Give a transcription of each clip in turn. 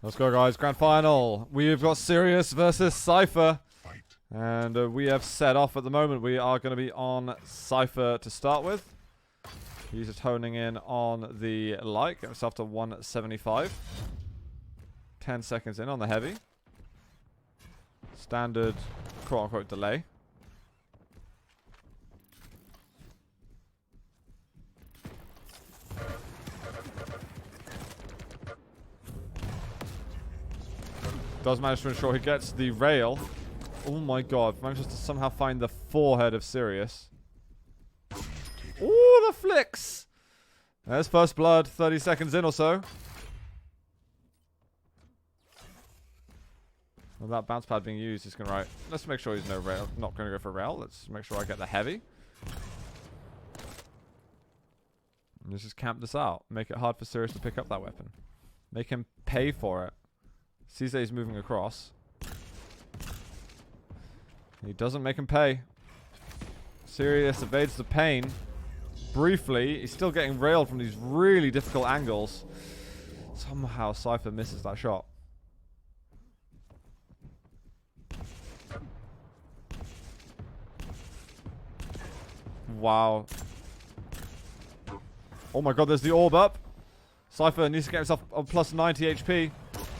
Let's go, guys. Grand final. We've got CIS versus Cypher. And we have set off at the moment. We are going to be on Cypher to start with. He's just honing in on the light. Get himself to 175. 10 seconds in on the heavy. Standard quote-unquote delay. Does manage to ensure he gets the rail. Oh my god. Manages to somehow find the forehead of CIS. Ooh, the flicks! There's first blood, 30 seconds in or so. With that bounce pad being used, he's going to let's make sure he's no rail. Not going to go for rail. Let's make sure I get the heavy. And let's just camp this out. Make it hard for CIS to pick up that weapon. Make him pay for it. Sees that he's moving across. He doesn't make him pay. CIS evades the pain. Briefly, he's still getting railed from these really difficult angles. Somehow Cypher misses that shot. Wow. Oh my god, there's the orb up. Cypher needs to get himself on plus 90 HP.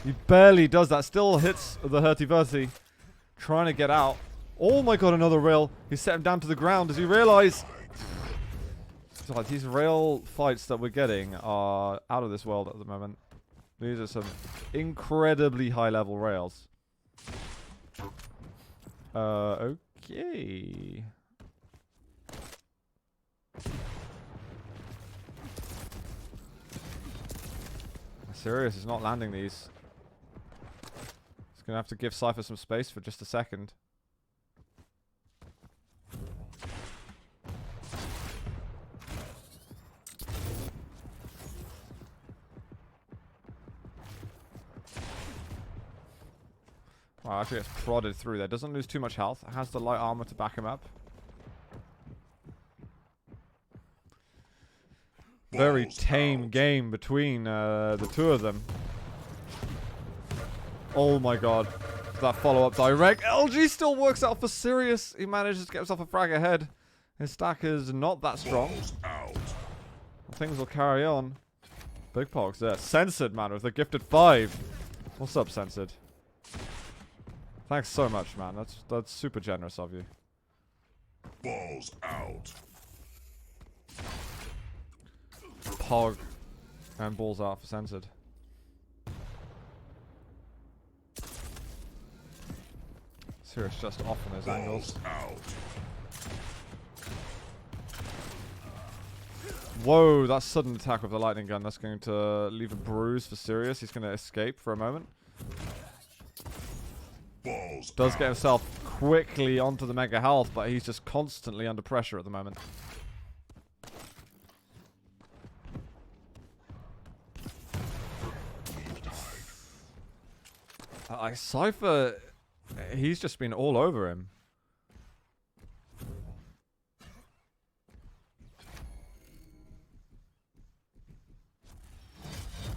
He barely does that. Still hits the hurty-verty. Trying to get out. Oh my god, another rail. He set him down to the ground. Does he realize? God, these rail fights that we're getting are out of this world at the moment. These are some incredibly high-level rails. Okay. CIS is not landing these. He's going to have to give Cypher some space for just a second. Wow, actually gets prodded through there. Doesn't lose too much health. Has the light armor to back him up. Very tame game between the two of them. Oh my god. That follow-up direct. LG still works out for CIS. He manages to get himself a frag ahead. His stack is not that strong. Things will carry on. Big Pogs there. Censored, man, with a gifted 5. What's up, Censored? Thanks so much, man. That's super generous of you. Balls out. Pog and balls out for Censored. CIS just off on those angles. Out. Whoa, that sudden attack with the lightning gun. That's going to leave a bruise for CIS. He's going to escape for a moment. Balls Does out. get himself quickly onto the mega health, but he's just constantly under pressure at the moment. Cypher, he's just been all over him.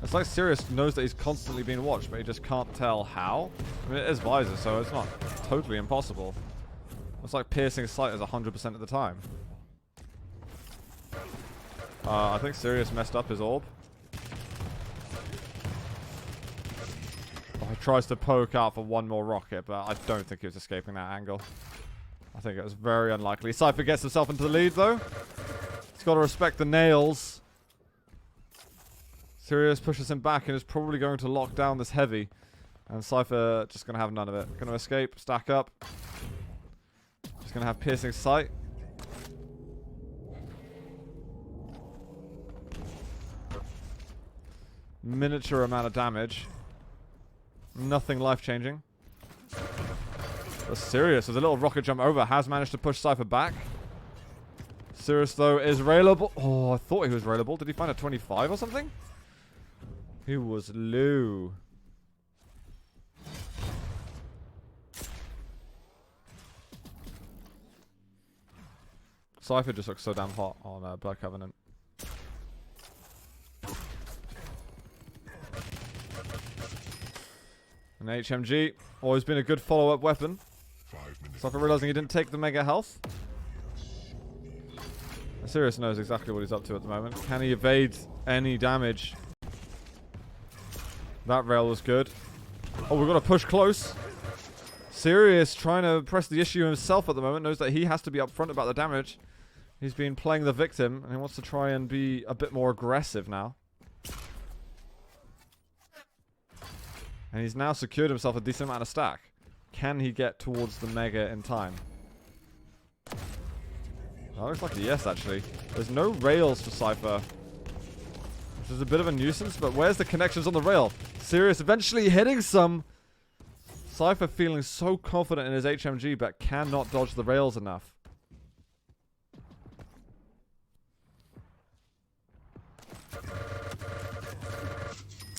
It's like CIS knows that he's constantly being watched, but he just can't tell how. I mean, it is visor, so it's not totally impossible. It's like piercing sight is 100% of the time. I think CIS messed up his orb. He tries to poke out for one more rocket, but I don't think he was escaping that angle. I think it was very unlikely. Cypher gets himself into the lead, though. He's got to respect the nails. CIS pushes him back and is probably going to lock down this heavy. And Cypher just going to have none of it. Going to escape, stack up. Just going to have piercing sight. Miniature amount of damage. Nothing life-changing. But CIS, with a little rocket jump over, has managed to push Cypher back. CIS, though, is railable. Oh, I thought he was railable. Did he find a 25 or something? He was low. Cypher just looks so damn hot on Blood Covenant. An HMG. Always been a good follow-up weapon. 5 minutes. Cypher realizing he didn't take the mega health. Sirius knows exactly what he's up to at the moment. Can he evade any damage? That rail was good. Oh, we've got to push close. Sirius trying to press the issue himself at the moment. Knows that he has to be upfront about the damage. He's been playing the victim, and he wants to try and be a bit more aggressive now. And he's now secured himself a decent amount of stack. Can he get towards the mega in time? That looks like a yes, actually. There's no rails for Cypher, which is a bit of a nuisance, but where's the connections on the rail? Sirius eventually hitting some. Cypher feeling so confident in his HMG, but cannot dodge the rails enough.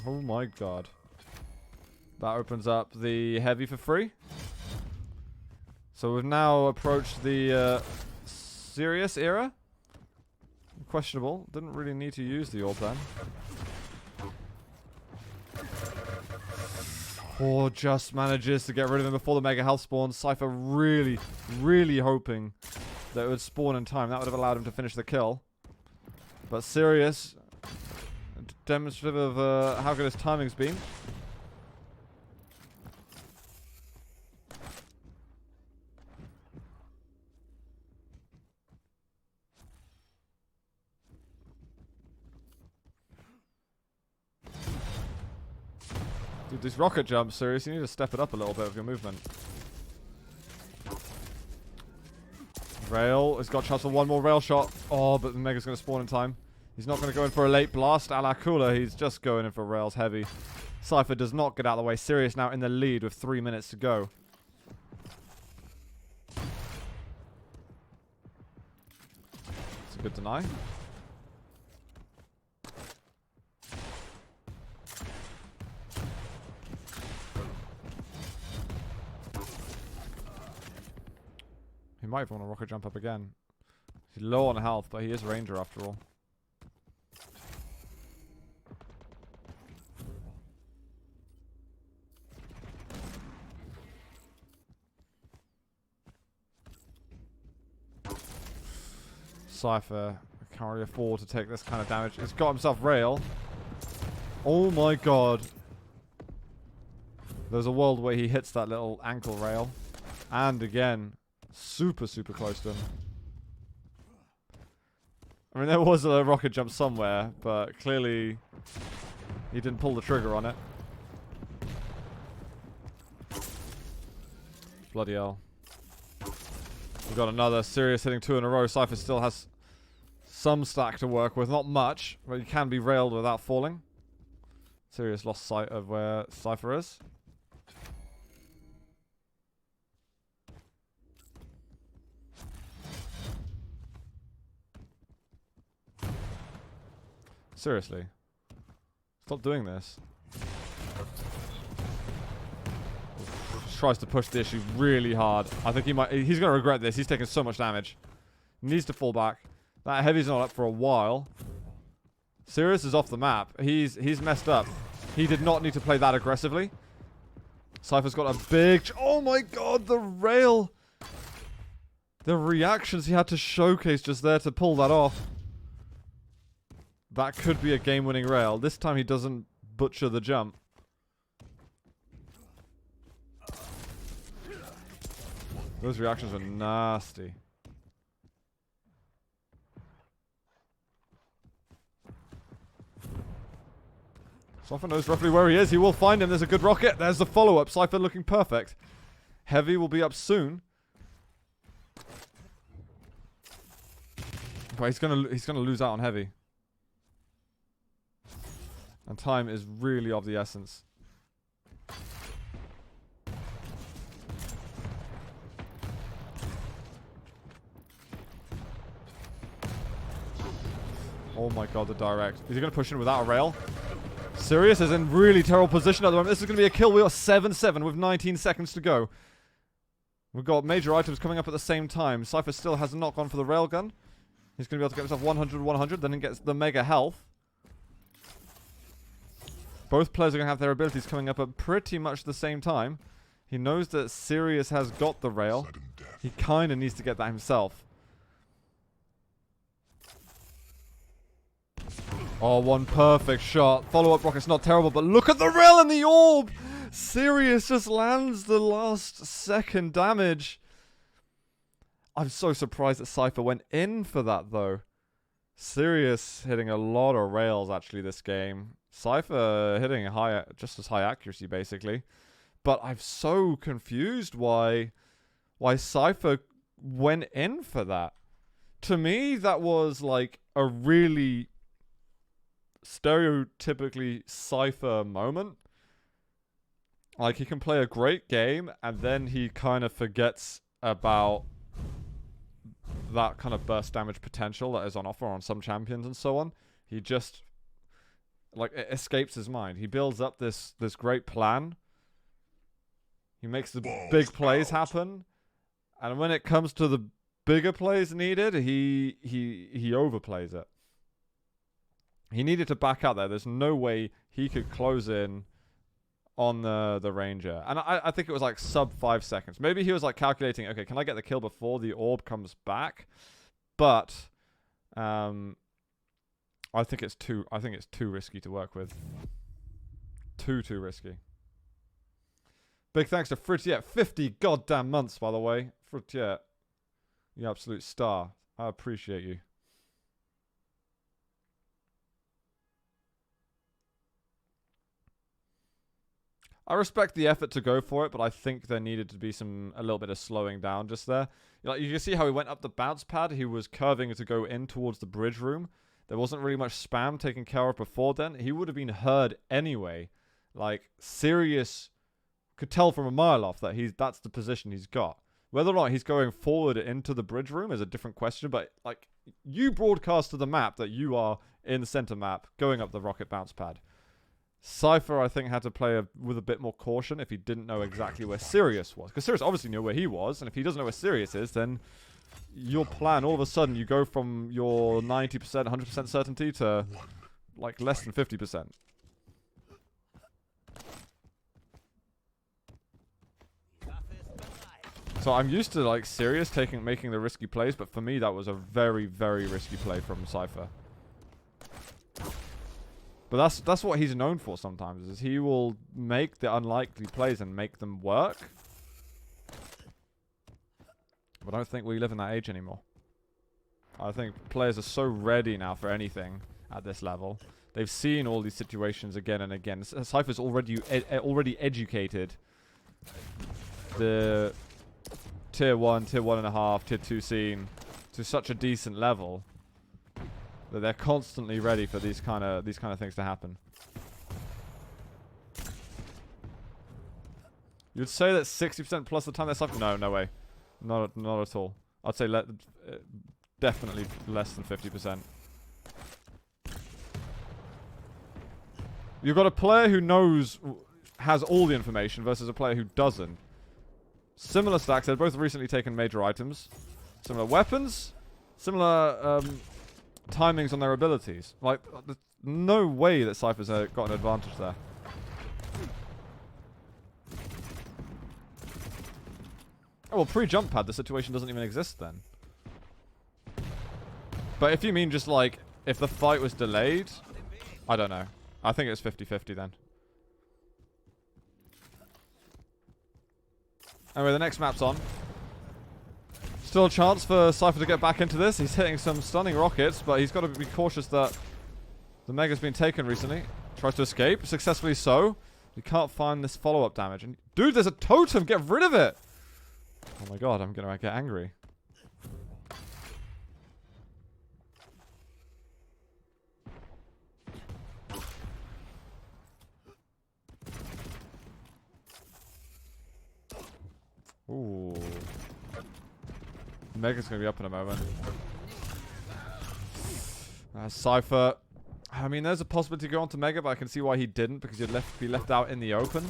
Oh my god. That opens up the heavy for free. So we've now approached the Sirius era. Questionable. Didn't really need to use the orb then. Or just manages to get rid of him before the mega health spawns. Cypher really, really hoping that it would spawn in time. That would have allowed him to finish the kill. But Sirius, demonstrative of how good his timing's been. Dude, these rocket jumps, Sirius, you need to step it up a little bit with your movement. Rail has got a chance for one more rail shot. Oh, but the mega's going to spawn in time. He's not going to go in for a late blast a la Cooler. He's just going in for rails heavy. Cypher does not get out of the way. Sirius now in the lead with 3 minutes to go. It's a good deny. He might even want to rocket jump up again. He's low on health, but he is Ranger after all. Cypher can't really afford to take this kind of damage. He's got himself rail. Oh my god. There's a world where he hits that little ankle rail. And again, super, super close to him. I mean, there was a rocket jump somewhere, but clearly he didn't pull the trigger on it. Bloody hell. We've got another Sirius hitting 2 in a row. Cypher still has some stack to work with. Not much, but he can be railed without falling. Sirius lost sight of where Cypher is. Seriously. Stop doing this. Just tries to push the issue really hard. I think he's going to regret this. He's taking so much damage. Needs to fall back. That heavy's not up for a while. Sirius is off the map. He's messed up. He did not need to play that aggressively. Cypher's got a big... Oh my god, the rail! The reactions he had to showcase just there to pull that off. That could be a game-winning rail. This time he doesn't butcher the jump. Those reactions were nasty. Cypher knows roughly where he is. He will find him. There's a good rocket. There's the follow-up. Cypher looking perfect. Heavy will be up soon. But he's gonna lose out on heavy. And time is really of the essence. Oh my god, the direct. Is he going to push in without a rail? Sirius is in really terrible position at the moment. This is going to be a kill. We are 7-7 with 19 seconds to go. We've got major items coming up at the same time. Cypher still has not gone for the railgun. He's going to be able to get himself 100, then he gets the mega health. Both players are going to have their abilities coming up at pretty much the same time. He knows that Sirius has got the rail. He kind of needs to get that himself. Oh, one perfect shot. Follow-up rocket's not terrible, but look at the rail and the orb! Sirius just lands the last second damage. I'm so surprised that Cypher went in for that, though. Sirius hitting a lot of rails, actually, this game. Cypher hitting just as high accuracy, basically. But I'm so confused why Cypher went in for that. To me, that was like a really stereotypically Cypher moment. Like, he can play a great game, and then he kind of forgets about that kind of burst damage potential that is on offer on some champions and so on. He just, like, it escapes his mind. He builds up this great plan. He makes the big plays happen, and when it comes to the bigger plays needed, he overplays it. He needed to back out there. There's no way he could close in on the Ranger. And I think it was like sub 5 seconds. Maybe he was like calculating, okay, can I get the kill before the orb comes back? But I think it's too risky to work with. Too risky. Big thanks to Fritiet. 50 goddamn months, by the way. Fritiet, you absolute star. I appreciate you. I respect the effort to go for it, but I think there needed to be a little bit of slowing down just there. Like, you can see how he went up the bounce pad. He was curving to go in towards the bridge room. There wasn't really much spam taken care of before then. He would have been heard anyway. Like, Sirius could tell from a mile off that that's the position he's got. Whether or not he's going forward into the bridge room is a different question, but like, you broadcast to the map that you are in the center map going up the rocket bounce pad. Cypher, I think, had to play with a bit more caution if he didn't know exactly where Sirius was. Because Sirius obviously knew where he was, and if he doesn't know where Sirius is, then your plan, all of a sudden, you go from your 90%, 100% certainty to like less than 50%. So I'm used to like Sirius making the risky plays, but for me that was a very, very risky play from Cypher. But that's what he's known for sometimes, is he will make the unlikely plays and make them work. But I don't think we live in that age anymore. I think players are so ready now for anything at this level. They've seen all these situations again and again. Cypher's already educated the tier 1, tier 1.5, tier 2 scene to such a decent level that they're constantly ready for these kind of things to happen. You'd say that 60% plus the time they're Cypher? No way. Not at all. I'd say definitely less than 50%. You've got a player who has all the information versus a player who doesn't. Similar stacks. They've both recently taken major items. Similar weapons. Similar timings on their abilities. Like, there's no way that Cypher's got an advantage there. Oh, well, pre-jump pad, the situation doesn't even exist then. But if you mean just like, if the fight was delayed, I don't know. I think it's 50-50 then. Anyway, the next map's on. Still a chance for Cypher to get back into this. He's hitting some stunning rockets, but he's got to be cautious that the Mega's been taken recently. Tries to escape, successfully so. He can't find this follow-up damage. And dude, there's a totem! Get rid of it! Oh my god, I'm gonna get angry. Ooh. Mega's gonna be up in a moment. Cypher. I mean, there's a possibility to go on to Mega, but I can see why he didn't, because he'd be left out in the open.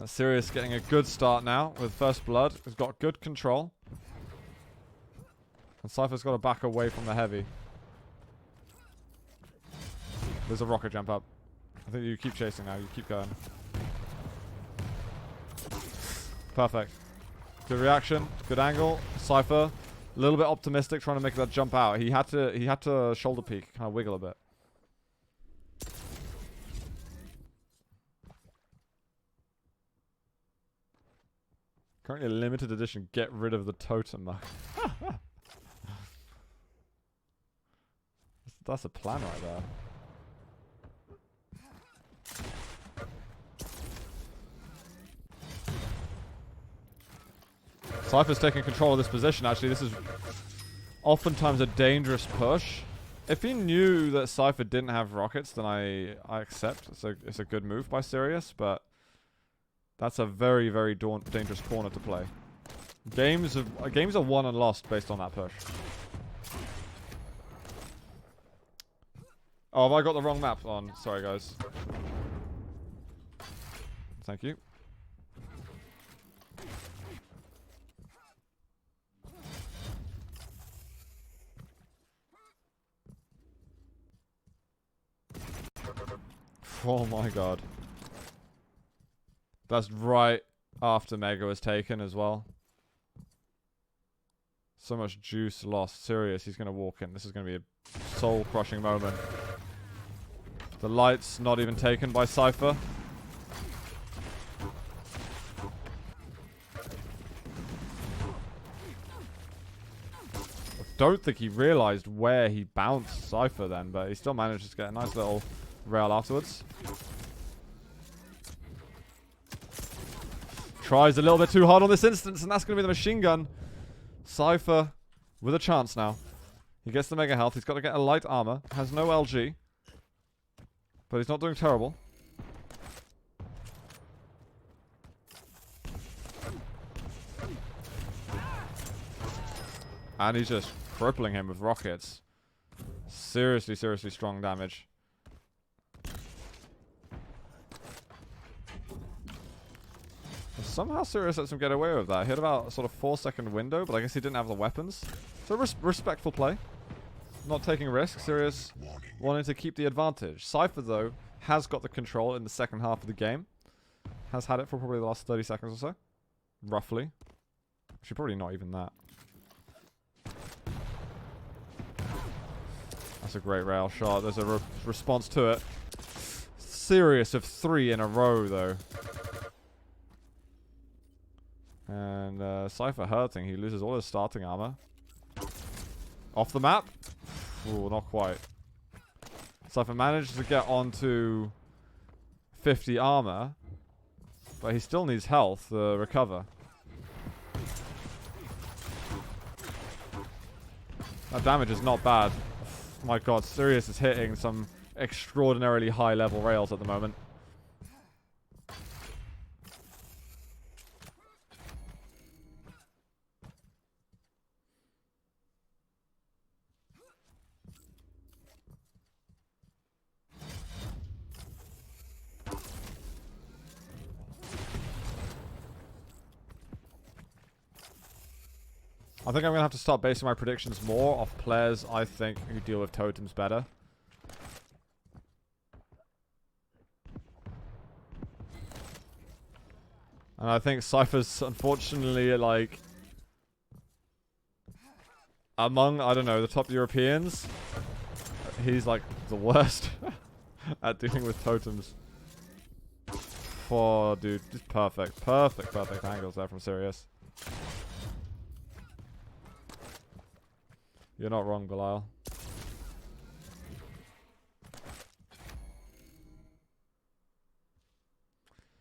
Sirius getting a good start now with first blood. He's got good control. And Cypher's got to back away from the heavy. There's a rocket jump up. I think you keep chasing now. You keep going. Perfect. Good reaction. Good angle. Cypher, a little bit optimistic, trying to make that jump out. He had to shoulder peek, kind of wiggle a bit. Currently a limited edition. Get rid of the totem mug. That's a plan right there. Cypher's taking control of this position, actually. This is oftentimes a dangerous push. If he knew that Cypher didn't have rockets, then I accept. It's a good move by Sirius, but that's a very, very dangerous corner to play. Games are won and lost based on that push. Oh, have I got the wrong map on? Sorry, guys. Thank you. Oh my god. That's right after Mega was taken as well. So much juice lost. Serious, he's going to walk in. This is going to be a soul-crushing moment. The light's not even taken by Cypher. I don't think he realized where he bounced Cypher then, but he still manages to get a nice little rail afterwards. Tries a little bit too hard on this instance, and that's going to be the machine gun. Cypher with a chance now. He gets the mega health. He's got to get a light armor. Has no LG. But he's not doing terrible. And he's just crippling him with rockets. Seriously, seriously strong damage. Somehow Sirius lets him get away with that. He had about a sort of 4-second window, but I guess he didn't have the weapons. So respectful play. Not taking risks. Sirius wanting to keep the advantage. Cypher, though, has got the control in the second half of the game. Has had it for probably the last 30 seconds or so. Roughly. Actually, probably not even that. That's a great rail shot. There's a response to it. Sirius of 3 in a row, though. And Cypher hurting. He loses all his starting armor. Off the map. Ooh, not quite. Cypher managed to get onto 50 armor. But he still needs health to recover. That damage is not bad. My god, Sirius is hitting some extraordinarily high level rails at the moment. I think I'm going to have to start basing my predictions more off players I think who deal with totems better. And I think Cypher's, unfortunately, like, among, I don't know, the top Europeans, he's, like, the worst at dealing with totems. Oh, dude, just perfect. Perfect angles there from Sirius. You're not wrong, Belial.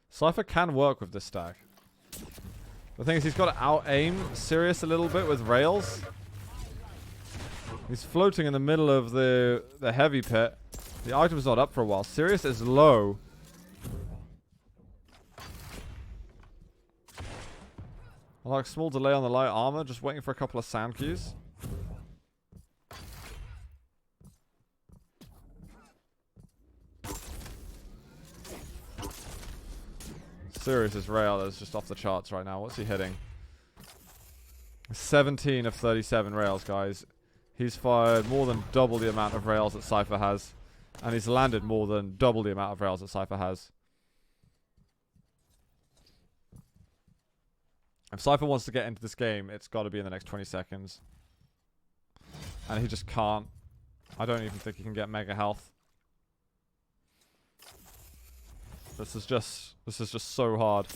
Cypher can work with this stack. The thing is, he's got to out-aim Sirius a little bit with rails. He's floating in the middle of the heavy pit. The item's not up for a while. Sirius is low. I like small delay on the light armor, just waiting for a couple of sound cues. Sirius's rail is just off the charts right now. What's he hitting? 17 of 37 rails, guys. He's fired more than double the amount of rails that Cypher has. And he's landed more than double the amount of rails that Cypher has. If Cypher wants to get into this game, it's got to be in the next 20 seconds. And he just can't. I don't even think he can get mega health. This is just so hard.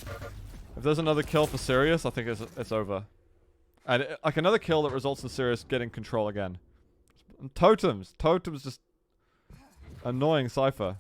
If there's another kill for Sirius, I think it's over. And like another kill that results in Sirius getting control again. And totems just annoying Cypher.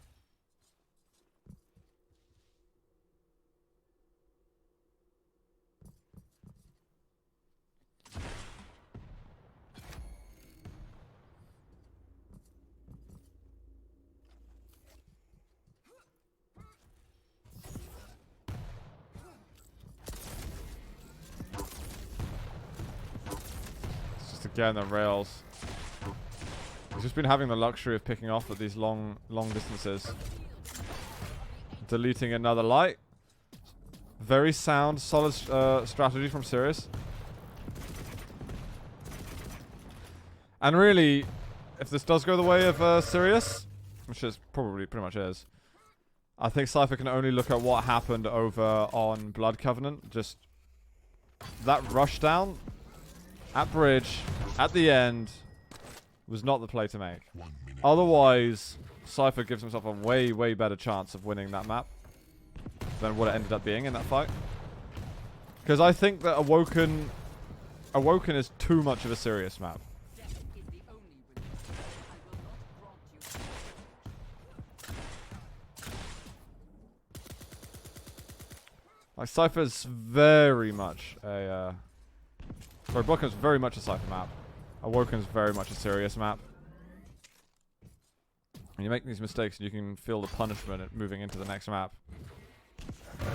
It's just again the rails. He's just been having the luxury of picking off at these long distances. Deleting another light. Very sound, solid strategy from Sirius. And really, if this does go the way of Sirius, which is probably pretty much is, I think Cypher can only look at what happened over on Blood Covenant. Just that rush down at bridge at the end was not the play to make. Otherwise, Cypher gives himself a way better chance of winning that map than what it ended up being in that fight. Because I think that Awoken is too much of a serious map. Like Cypher's very much a sorry, Bloodcovenant's very much a Cypher map. Awoken's very much a serious map. When you make these mistakes, you can feel the punishment at moving into the next map. A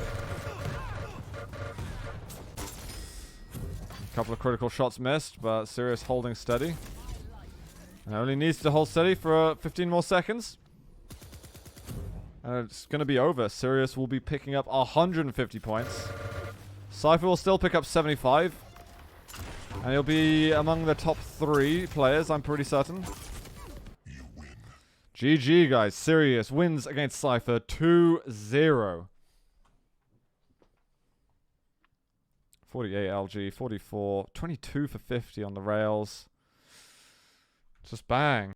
couple of critical shots missed, but Sirius holding steady. And only needs to hold steady for 15 more seconds. And it's going to be over. Sirius will be picking up 150 points. Cypher will still pick up 75. And he'll be among the top 3 players, I'm pretty certain. GG, guys. Sirius wins against Cypher 2-0. 48 LG, 44, 22 for 50 on the rails. Just bang.